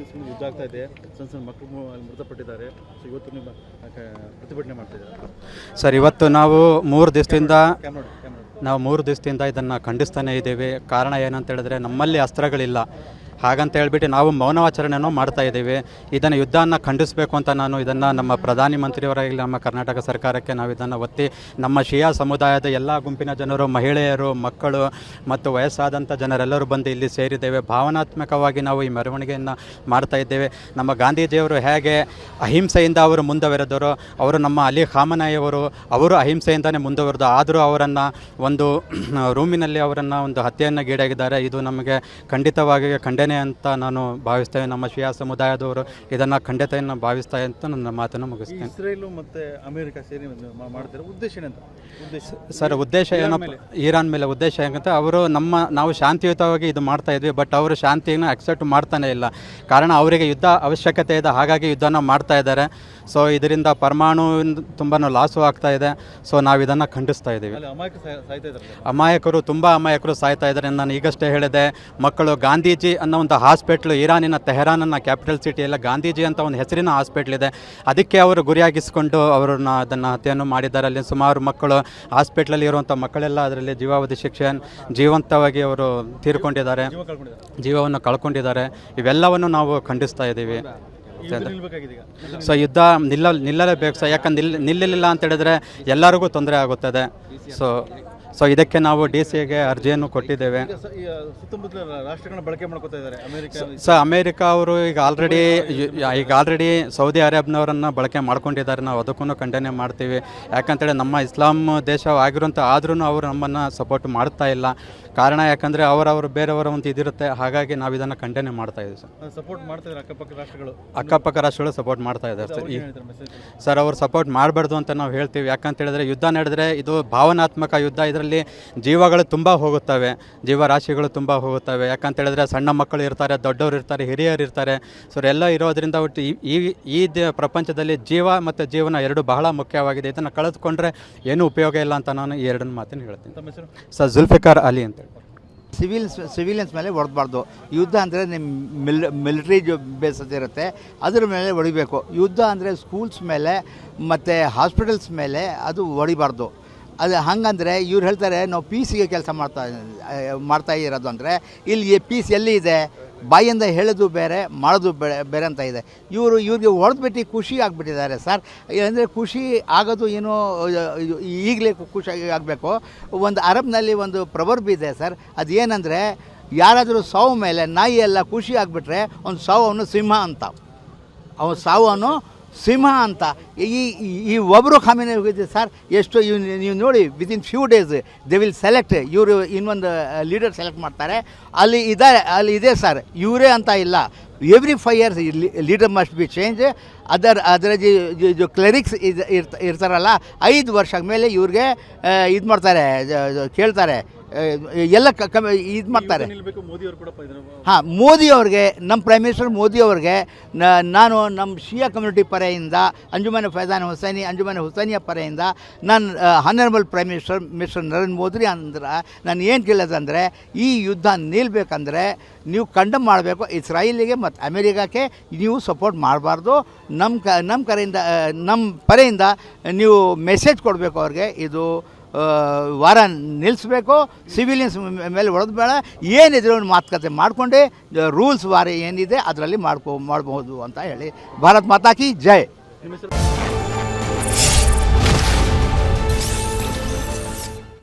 Civilians ಯುದ್ಧ ಆಗ್ತಾ ಇದೆ, ಸಣ್ಣ ಮಕ್ಕಳು ಮೃತಪಟ್ಟಿದ್ದಾರೆ. ಸೊ ಇವತ್ತು ನಿಮ್ಮ ಪ್ರತಿಭಟನೆ ಮಾಡ್ತಿದ್ದಾರೆ ಸರ್. ಇವತ್ತು ನಾವು 3 ದಿವಸದಿಂದ ಇದನ್ನು ಖಂಡಿಸ್ತಾನೇ ಇದ್ದೀವಿ. ಕಾರಣ ಏನಂತ ಹೇಳಿದ್ರೆ ನಮ್ಮಲ್ಲಿ ಅಸ್ತ್ರಗಳಿಲ್ಲ, ಹಾಗಂತ ಹೇಳ್ಬಿಟ್ಟು ನಾವು ಮೌನಾಚರಣೆಯನ್ನು ಮಾಡ್ತಾ ಇದ್ದೀವಿ. ಇದನ್ನು ಯುದ್ಧವನ್ನು ಖಂಡಿಸಬೇಕು ಅಂತ ನಾನು ಇದನ್ನು ನಮ್ಮ ಪ್ರಧಾನಿ ಮಂತ್ರಿಯವರಾಗಲಿ ನಮ್ಮ ಕರ್ನಾಟಕ ಸರ್ಕಾರಕ್ಕೆ ನಾವು ಇದನ್ನು ಒತ್ತಿ ನಮ್ಮ ಶಿಯಾ ಸಮುದಾಯದ ಎಲ್ಲ ಗುಂಪಿನ ಜನರು, ಮಹಿಳೆಯರು, ಮಕ್ಕಳು ಮತ್ತು ವಯಸ್ಸಾದಂಥ ಜನರೆಲ್ಲರೂ ಬಂದು ಇಲ್ಲಿ ಸೇರಿದ್ದೇವೆ. ಭಾವನಾತ್ಮಕವಾಗಿ ನಾವು ಈ ಮೆರವಣಿಗೆಯನ್ನು ಮಾಡ್ತಾ ಇದ್ದೇವೆ. ನಮ್ಮ ಗಾಂಧೀಜಿಯವರು ಹೇಗೆ ಅಹಿಂಸೆಯಿಂದ ಅವರು ಮುಂದುವರೆದರು, ಅವರು ನಮ್ಮ ಅಲಿ ಖಾಮನಾಯಿಯವರು ಅವರು ಅಹಿಂಸೆಯಿಂದಲೇ ಮುಂದುವರೆದು, ಆದರೂ ಅವರನ್ನು ಒಂದು ರೂಮಿನಲ್ಲಿ ಅವರನ್ನು ಒಂದು ಹತ್ಯೆಯನ್ನು ಗೀಡಾಗಿದ್ದಾರೆ. ಇದು ನಮಗೆ ಖಂಡಿತವಾಗಿ ಖಂಡನೆ ಅಂತ ನಾನು ಭಾವಿಸ್ತೇವೆ. ನಮ್ಮ ಶಿಯಾ ಸಮುದಾಯದವರು ಇದನ್ನು ಖಂಡಿತೆಯನ್ನು ಭಾವಿಸ್ತಾ ಅಂತ ನನ್ನ ಮಾತನ್ನು ಮುಗಿಸ್ತೇನೆ. ಇಸ್ರೇಲ್ ಮತ್ತು ಅಮೆರಿಕ ಸೇರಿ ಮಾಡ್ತಾರೆ, ಉದ್ದೇಶ ಏನಂತ? ಸರ್, ಉದ್ದೇಶ ಏನಪ್ಪ, ಇರಾನ್ ಮೇಲೆ ಉದ್ದೇಶ ಏನಂತ, ಅವರು ನಾವು ಶಾಂತಿಯುತವಾಗಿ ಇದು ಮಾಡ್ತಾ ಇದ್ವಿ, ಬಟ್ ಅವರು ಶಾಂತಿಯನ್ನು ಅಕ್ಸೆಪ್ಟ್ ಮಾಡ್ತಾನೆ ಇಲ್ಲ. ಕಾರಣ ಅವರಿಗೆ ಯುದ್ಧ ಅವಶ್ಯಕತೆ ಇದೆ, ಹಾಗಾಗಿ ಯುದ್ಧನ ಮಾಡ್ತಾ ಇದ್ದಾರೆ. ಸೊ ಇದರಿಂದ ಪರಮಾಣು ತುಂಬಾ ಲಾಸು ಆಗ್ತಾ ಇದೆ. ಸೊ ನಾವು ಇದನ್ನು ಖಂಡಿಸ್ತಾ ಇದ್ದೀವಿ. ಅಮಾಯಕರು ತುಂಬ ಅಮಾಯಕರು ಸಾಯ್ತಾ ಇದ್ದಾರೆ. ನಾನು ಈಗಷ್ಟೇ ಹೇಳಿದೆ, ಮಕ್ಕಳು ಗಾಂಧೀಜಿ ಅನ್ನೋ ಒಂದು ಹಾಸ್ಪಿಟ್ಲು, ಇರಾನಿನ ತೆಹರಾನ್ನ ಕ್ಯಾಪಿಟಲ್ ಸಿಟಿಯಲ್ಲ ಗಾಂಧೀಜಿ ಅಂತ ಒಂದು ಹೆಸರಿನ ಹಾಸ್ಪಿಟ್ಲ್ ಇದೆ, ಅದಕ್ಕೆ ಅವರು ಗುರಿಯಾಗಿಸ್ಕೊಂಡು ಅವರನ್ನು ಅದನ್ನು ಹತ್ಯೆಯನ್ನು ಮಾಡಿದ್ದಾರೆ. ಅಲ್ಲಿ ಸುಮಾರು ಮಕ್ಕಳು ಹಾಸ್ಪಿಟ್ಲಲ್ಲಿ ಇರುವಂಥ ಮಕ್ಕಳೆಲ್ಲ ಅದರಲ್ಲಿ ಜೀವಾವಧಿ ಶಿಕ್ಷೆ ಜೀವಂತವಾಗಿ ಅವರು ತೀರ್ಕೊಂಡಿದ್ದಾರೆ, ಜೀವವನ್ನು ಕಳ್ಕೊಂಡಿದ್ದಾರೆ. ಇವೆಲ್ಲವನ್ನು ನಾವು ಖಂಡಿಸ್ತಾ ಇದ್ದೀವಿ. ಸೊ ಯುದ್ಧ ನಿಲ್ಲಲೇಬೇಕು ಸರ್, ಯಾಕಂದ್ರೆ ನಿಲ್ಲಲಿಲ್ಲ ಅಂತ ಹೇಳಿದ್ರೆ ಎಲ್ಲರಿಗೂ ತೊಂದರೆ ಆಗುತ್ತದೆ. ಸೊ ಇದಕ್ಕೆ ನಾವು DCAಗೆ ಅರ್ಜಿಯನ್ನು ಕೊಟ್ಟಿದ್ದೇವೆ. ಸರ್, ಅಮೇರಿಕ ಅವರು ಈಗ ಆಲ್ರೆಡಿ ಸೌದಿ ಅರೇಬ್ನವರನ್ನು ಬಳಕೆ ಮಾಡ್ಕೊಂಡಿದ್ದಾರೆ. ನಾವು ಅದಕ್ಕೂ ಖಂಡನೆ ಮಾಡ್ತೀವಿ. ಯಾಕಂತೇಳಿ ನಮ್ಮ ಇಸ್ಲಾಂ ದೇಶ ಆಗಿರುವಂಥ ಆದ್ರೂ ಅವರು ನಮ್ಮನ್ನು ಸಪೋರ್ಟ್ ಮಾಡ್ತಾ ಇಲ್ಲ. ಕಾರಣ ಯಾಕಂದರೆ ಅವರವರು ಬೇರೆಯವರ ಒಂದು ಇದಿರುತ್ತೆ, ಹಾಗಾಗಿ ನಾವು ಇದನ್ನು ಖಂಡನೆ ಮಾಡ್ತಾ ಇದ್ದೀವಿ ಸರ್. ಸಪೋರ್ಟ್ ಮಾಡ್ತಿದ್ದಾರೆ ಅಕ್ಕಪಕ್ಕ ರಾಷ್ಟ್ರಗಳು ಸಪೋರ್ಟ್ ಮಾಡ್ತಾ ಇದ್ದಾರೆ ಸರ್. ಅವರು ಸಪೋರ್ಟ್ ಮಾಡಬಾರ್ದು ಅಂತ ನಾವು ಹೇಳ್ತೀವಿ. ಯಾಕಂತ ಹೇಳಿದ್ರೆ ಯುದ್ಧ ನಡೆದರೆ ಇದು ಭಾವನಾತ್ಮಕ ಯುದ್ಧ, ಇದರಲ್ಲಿ ಜೀವಗಳು ತುಂಬ ಹೋಗುತ್ತವೆ, ಜೀವರಾಶಿಗಳು ತುಂಬ ಹೋಗುತ್ತವೆ. ಯಾಕಂತ ಹೇಳಿದ್ರೆ ಸಣ್ಣ ಮಕ್ಕಳು ಇರ್ತಾರೆ, ದೊಡ್ಡವರು ಇರ್ತಾರೆ, ಹಿರಿಯರು ಇರ್ತಾರೆ. ಸೊ ಎಲ್ಲ ಇರೋದ್ರಿಂದ ಒಟ್ಟು ಈ ಪ್ರಪಂಚದಲ್ಲಿ ಜೀವ ಮತ್ತು ಜೀವನ ಎರಡು ಬಹಳ ಮುಖ್ಯವಾಗಿದೆ. ಇದನ್ನು ಕಳೆದುಕೊಂಡ್ರೆ ಏನೂ ಉಪಯೋಗ ಇಲ್ಲ ಅಂತ ನಾನು ಈ ಎರಡನ್ನು ಮಾತನ್ನು ಹೇಳ್ತೀನಿ ಸರ್. ಜುಲ್ಫಿಕಾರ್ ಅಲಿ ಅಂತ ಸಿವಿಲಿಯನ್ಸ್ ಮೇಲೆ ಹೊಡೆದಬಾರ್ದು. ಯುದ್ಧ ಅಂದರೆ ನಿಮ್ಮ ಮಿಲಿಟ್ರಿ ಬೇಸಸ್ ಇರುತ್ತೆ, ಅದ್ರ ಮೇಲೆ ಹೊಡಿಬೇಕು. ಯುದ್ಧ ಅಂದರೆ ಸ್ಕೂಲ್ಸ್ ಮೇಲೆ ಮತ್ತು ಹಾಸ್ಪಿಟಲ್ಸ್ ಮೇಲೆ ಅದು ಹೊಡಿಬಾರ್ದು. ಅದು ಹಂಗಂದರೆ ಇವ್ರು ಹೇಳ್ತಾರೆ ನಾವು ಪೀಸಿಗೆ ಕೆಲಸ ಮಾಡ್ತಾ ಇರೋದು. ಅಂದರೆ ಇಲ್ಲಿ ಪೀಸ್ ಎಲ್ಲಿ ಇದೆ? ಬಾಯಿಂದ ಹೇಳೋದು ಬೇರೆ, ಮಾಡೋದು ಬೇರೆ ಅಂತ ಇದೆ. ಇವ್ರಿಗೆ ಹೊಡೆದ್ಬಿಟ್ಟು ಖುಷಿ ಆಗಿಬಿಟ್ಟಿದ್ದಾರೆ ಸರ್. ಅಂದರೆ ಖುಷಿ ಆಗೋದು ಏನೋ ಈಗಲೇ ಖುಷಿ ಆಗಬೇಕು. ಒಂದು ಅರಬ್ನಲ್ಲಿ ಒಂದು ಪ್ರವರ್ಬ್ ಇದೆ ಸರ್, ಅದು ಏನಂದರೆ ಯಾರಾದರೂ ಸಾವು ಮೇಲೆ ನಾಯಿ ಎಲ್ಲ ಖುಷಿ ಆಗಿಬಿಟ್ರೆ ಅವ್ನು ಸಾವನ್ನು ಸಿಂಹ ಅಂತ, ಅವನು ಸಾವನ್ನು ಸಿಂಹ ಅಂತ. ಈ ಒಬ್ಬರು ಕಾಮಿನ ಹೋಗಿದೆ ಸರ್. ಎಷ್ಟು ನೀವು ನೋಡಿ, within few days they will select, ಇವರು ಇನ್ನೊಂದು ಲೀಡರ್ ಸೆಲೆಕ್ಟ್ ಮಾಡ್ತಾರೆ. ಅಲ್ಲಿ ಇದೆ ಸರ್, ಇವರೇ ಅಂತ ಇಲ್ಲ. Every 5 years leader must be change. ಅದರ ಕ್ಲರಿಕ್ಸ್ ಇರ್ತಾರಲ್ಲ, 5 ವರ್ಷ ಮೇಲೆ ಇವ್ರಿಗೆ ಇದು ಮಾಡ್ತಾರೆ, ಕೇಳ್ತಾರೆ, ಎಲ್ಲ ಇದು ಮಾಡ್ತಾರೆ. ಹಾಂ, ಮೋದಿಯವ್ರಿಗೆ, ನಮ್ಮ ಪ್ರೈಮ್ ಮಿನಿಸ್ಟರ್ ಮೋದಿಯವ್ರಿಗೆ ನಾನು ನಮ್ಮ ಶಿಯಾ ಕಮ್ಯುನಿಟಿ ಪರೆಯಿಂದ, ಅಂಜುಮನ್ ಫೈಜಾನ್ ಹುಸೈನಿ, ಅಂಜುಮನ್ ಹುಸೈನಿಯ ಪರೆಯಿಂದ ನಾನು honourable prime minister Narendra Modi ಅಂದ್ರೆ ನಾನು ಏನು ಕೇಳೋದಂದರೆ, ಈ ಯುದ್ಧ ನಿಲ್ಲಬೇಕಂದ್ರೆ ನೀವು ಕಂಡಮ್ ಮಾಡಬೇಕು. ಇಸ್ರಾಯೇಲಿಗೆ ಮತ್ತು ಅಮೇರಿಕಕ್ಕೆ ನೀವು ಸಪೋರ್ಟ್ ಮಾಡಬಾರ್ದು. ನಮ್ಮ ಪರೆಯಿಂದ ನೀವು ಮೆಸೇಜ್ ಕೊಡಬೇಕು ಅವ್ರಿಗೆ, ಇದು ವಾರ ನಿಲ್ಲಿಸ್ಬೇಕು, ಸಿವಿಲಿಯನ್ಸ್ ಮೇಲೆ ಹೊಡೆದು ಬೇಡ, ಏನಿದ್ರು ಮಾತುಕತೆ ಮಾಡಿಕೊಂಡೆ ರೂಲ್ಸ್ ವಾರ ಏನಿದೆ ಅದರಲ್ಲಿ ಮಾಡ್ಬೋದು ಅಂತ ಹೇಳಿ ಭಾರತ್ ಮಾತಾ ಕಿ ಜೈ.